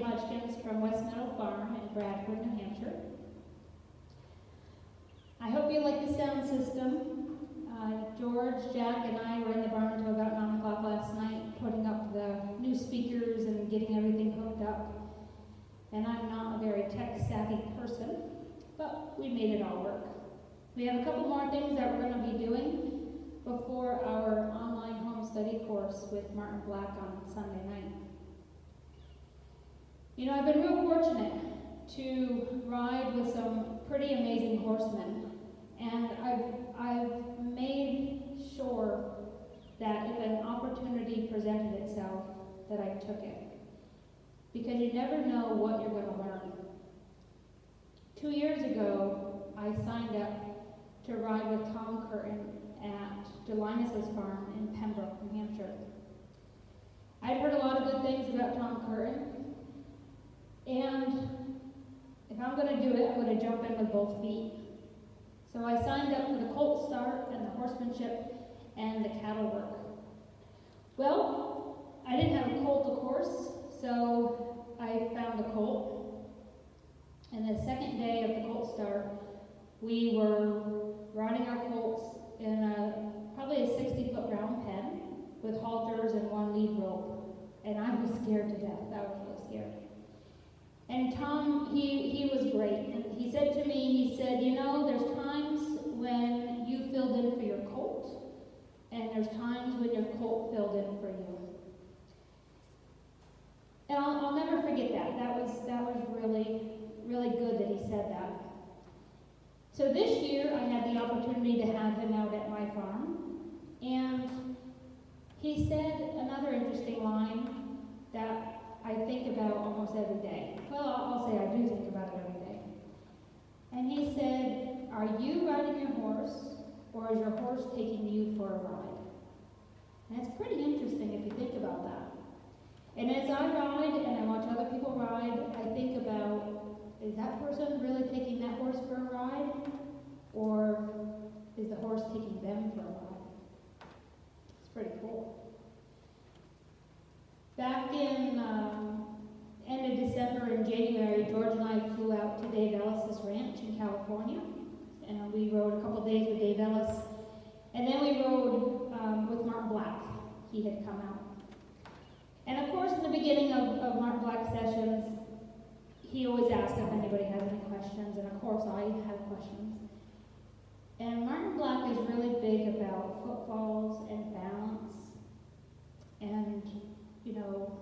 Hutchins from West Meadow Farm in Bradford, New Hampshire. I hope you like the sound system. George, Jack, and I were in the barn until about 9 o'clock last night, putting up the new speakers and getting everything hooked up. And I'm not a very tech-savvy person, but we made it all work. We have a couple more things that we're going to be doing before our online home study course with Martin Black on Sunday night. You know, I've been real fortunate to ride with some pretty amazing horsemen. And I've made sure that if an opportunity presented itself, that I took it. Because you never know what you're going to learn. 2 years ago, I signed up to ride with Tom Curtin at Delinus' farm in Pembroke, New Hampshire. I'd heard a lot of good things about Tom Curtin, and if I'm going to do it, I'm going to jump in with both feet. So I signed up for the colt start and the horsemanship and the cattle work. Well, I didn't have a colt, of course, so I found a colt. And the second day of the colt start, we were riding our colts in probably a 60-foot round pen with halters and one lead rope. And I was scared to death. I was really scared. And Tom, he was great. And he said to me, he said, you know, there's times when you filled in for your colt, and there's times when your colt filled in for you. And I'll never forget that. That was really, really good that he said that. So this year, I had the opportunity to have him out at my farm, and he said another interesting line that I think about almost every day. Well, I'll say I do think about it every day. And he said, are you riding your horse, or is your horse taking you for a ride? And it's pretty interesting if you think about that. And as I ride and I watch other people ride, I think about, is that person really taking that horse for a ride? Or is the horse taking them for a ride? It's pretty cool. Back in end of December and January, George and I flew out to Dave Ellis' ranch in California, and we rode a couple days with Dave Ellis, and then we rode with Martin Black. He had come out. And of course, in the beginning of Martin Black's sessions, he always asks if anybody has any questions, and of course I have questions. And Martin Black is really big about footfalls and balance, and you know,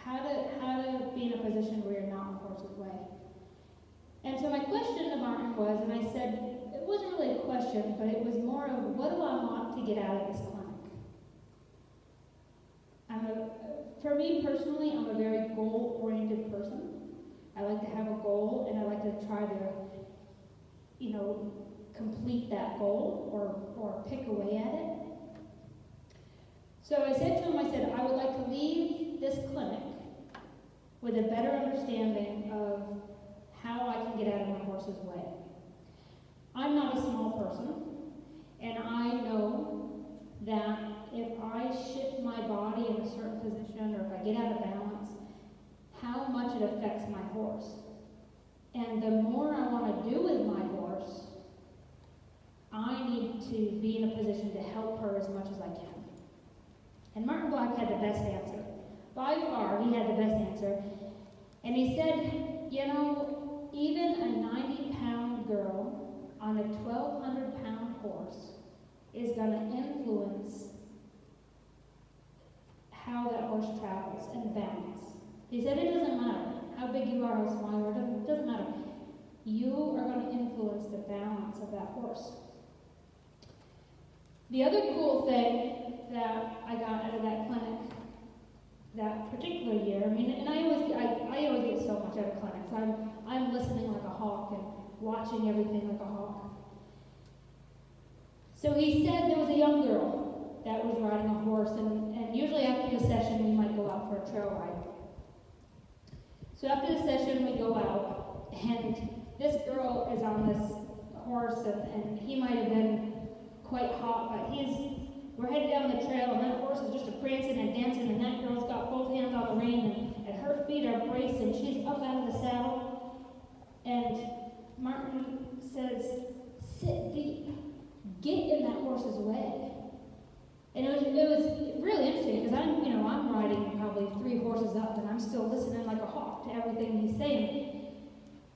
how to be in a position where you're not in the horse's way. And so my question to Martin was, and I said, it wasn't really a question, but it was more of, what do I want to get out of this clinic? For me personally, I'm a very goal-oriented person. I like to have a goal, and I like to try to, you know, complete that goal or pick away at it. So I said to him, I said, I would like to leave this clinic with a better understanding of how I can get out of my horse's way. I'm not a small person, and I know that if I shift my body in a certain position or if I get out of balance, how much it affects my horse. And the more I want to do with my horse, I need to be in a position to help her as much as I can. And Martin Black had the best answer. By far, he had the best answer. And he said, you know, even a 90-pound girl on a 1,200-pound horse is going to influence how that horse travels and balance. He said it doesn't matter how big you are, how small you are, it doesn't matter. You are going to influence the balance of that horse. The other cool thing that I got out of that clinic that particular year, I mean, and I always get so much out of clinics. I'm listening like a hawk and watching everything like a hawk. So he said there was a young girl that was riding a horse, and usually after the session we might go out for a trail ride. So after the session we go out, and this girl is on this horse, and he might have been quite hot, but we're headed down the trail, and that horse is just a prancing and dancing, and that girl's got both hands on the brace, and she's up out of the saddle, and Martin says, sit deep, get in that horse's way. And it was really interesting, because I'm riding probably 3 horses up, and I'm still listening like a hawk to everything he's saying.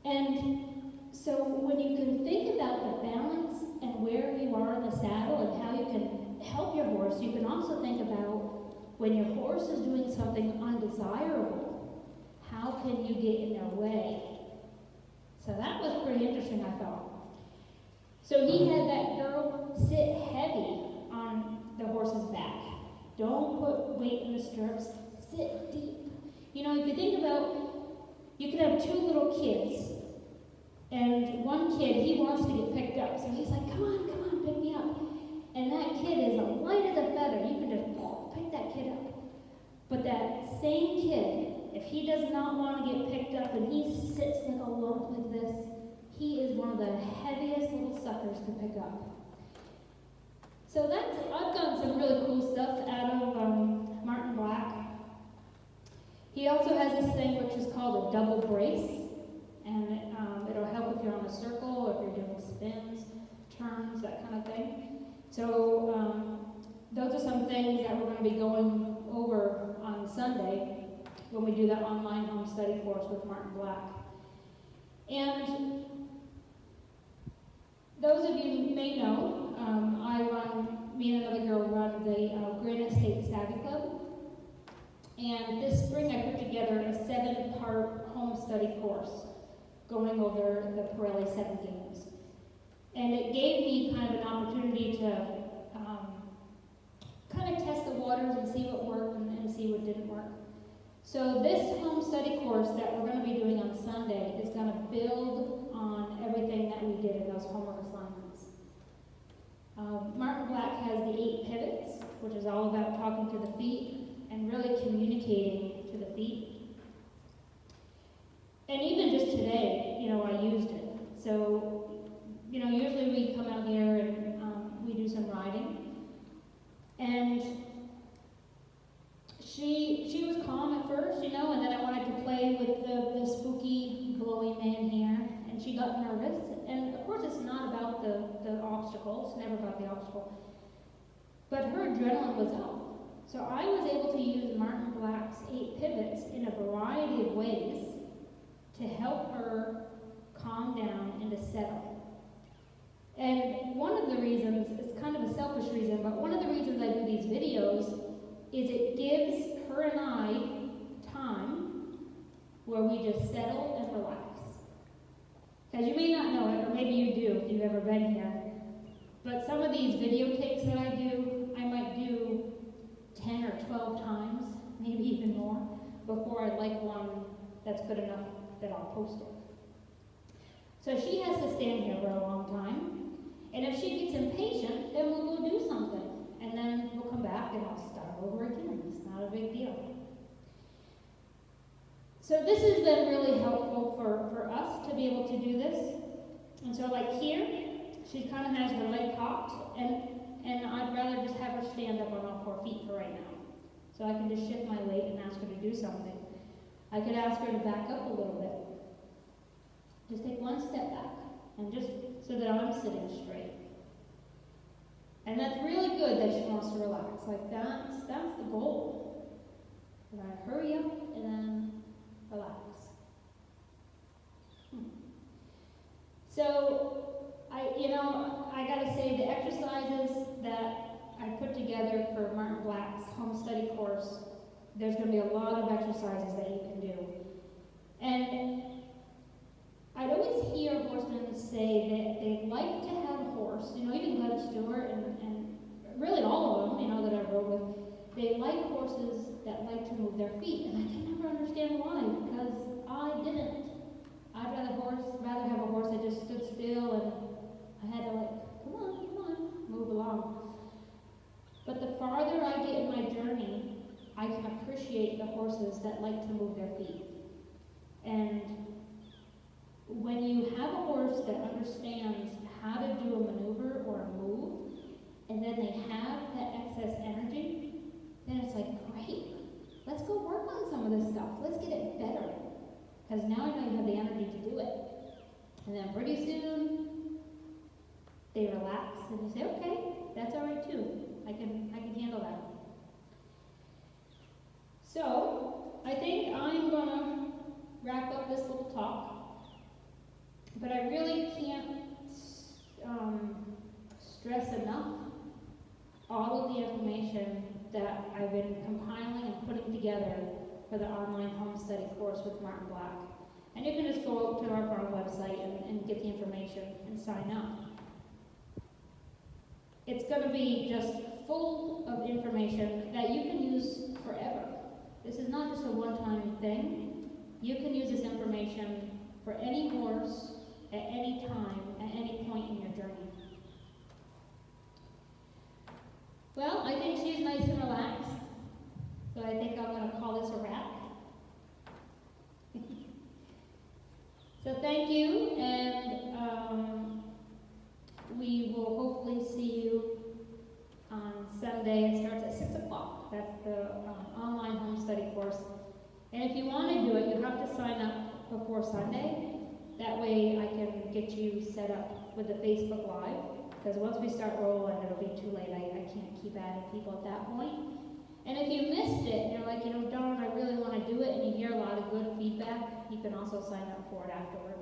And so when you can think about the balance and where you are in the saddle and how you can help your horse, you can also think about when your horse is doing something undesirable, how can you get in their way? So that was pretty interesting, I thought. So he had that girl sit heavy on the horse's back. Don't put weight in the stirrups, sit deep. If you think about, you could have 2 little kids, and one kid, he wants to get picked up, so he's like, come on, pick me up. And that kid is as light as a feather. You can just pick that kid up. But that same kid, if he does not want to get picked up and he sits like a lump like this, he is one of the heaviest little suckers to pick up. So I've gotten some really cool stuff out of Martin Black. He also has this thing which is called a double brace, and it'll help if you're on a circle, if you're doing spins, turns, that kind of thing. So those are some things that we're going to be going over on Sunday when we do that online home study course with Martin Black. And those of you may know, me and another girl run the Granite State Savvy Club. And this spring I put together a 7-part home study course going over the Pirelli 7 games. And it gave me kind of an opportunity to kind of test the waters and see what worked and see what didn't work. So this home study course that we're going to be doing on Sunday is going to build on everything that we did in those homework assignments. Martin Black has the 8 pivots, which is all about talking to the feet and really communicating to the feet. And even just today, I used it. So, usually we come out here and we do some riding. And she was calm at first, and then I wanted to play with the spooky, glowing man here, and she got nervous. And of course, it's not about the obstacle, it's never about the obstacle. But her adrenaline was up. So I was able to use Martin Black's 8 pivots in a variety of ways to help her calm down and to settle. And one of the reasons, it's kind of a selfish reason, but one of the reasons I do these videos is it gives her and I time where we just settle and relax. Because you may not know it, or maybe you do if you've ever been here, but some of these video takes that I do, I might do 10 or 12 times, maybe even more, before I like one that's good enough that I'll post it. So she has to stand here for a long time, and if she gets impatient, then we'll go do something, and then we'll come back and I'll start over again. It's not a big deal. So this has been really helpful for us to be able to do this. And so like here, she kind of has her leg cocked, and I'd rather just have her stand up on all 4 feet for right now. So I can just shift my weight and ask her to do something. I could ask her to back up a little bit. Just take one step back, and just so that I'm sitting straight. And that's really good that she wants to relax. Like that's the goal. And I hurry up and then relax. So I gotta say the exercises that I put together for Martin Black's home study course, there's going to be a lot of exercises that you can do. And I'd always hear horsemen say that they like to have a horse, even Glenn Stewart and really all of them, that I rode with, they like horses that like to move their feet. And I can never understand why, because I didn't. I'd rather have a horse that just stood still, and I had to come on, move along. But the farther I get in my journey, I can appreciate the horses that like to move their feet. And when you have a horse that understands how to do a maneuver or a move, and then they have that excess energy, then it's like, great, let's go work on some of this stuff. Let's get it better. because now I know you have the energy to do it. And then pretty soon, they relax and you say, okay, that's all right too. I can handle that. So, I think I'm gonna wrap up this little talk, but I really can't stress enough all of the information that I've been compiling and putting together for the online home study course with Martin Black. And you can just go out to our farm website and get the information and sign up. It's going to be just full of information that you can use forever. This is not just a one-time thing. You can use this information for any horse, at any time, at any point in your journey. Well, I think she's nice and relaxed, so I think I'm going to call this a wrap. So thank you, and we will hopefully see you on Sunday. It starts at 6 o'clock. That's the online home study course. And if you want to do it, you have to sign up before Sunday. That way I can get you set up with the Facebook Live. Because once we start rolling, it'll be too late. I can't keep adding people at that point. And if you missed it, and you're like, darn, I really want to do it, and you hear a lot of good feedback, you can also sign up for it afterward.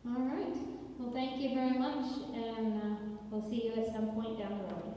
All right. Well, thank you very much, and we'll see you at some point down the road.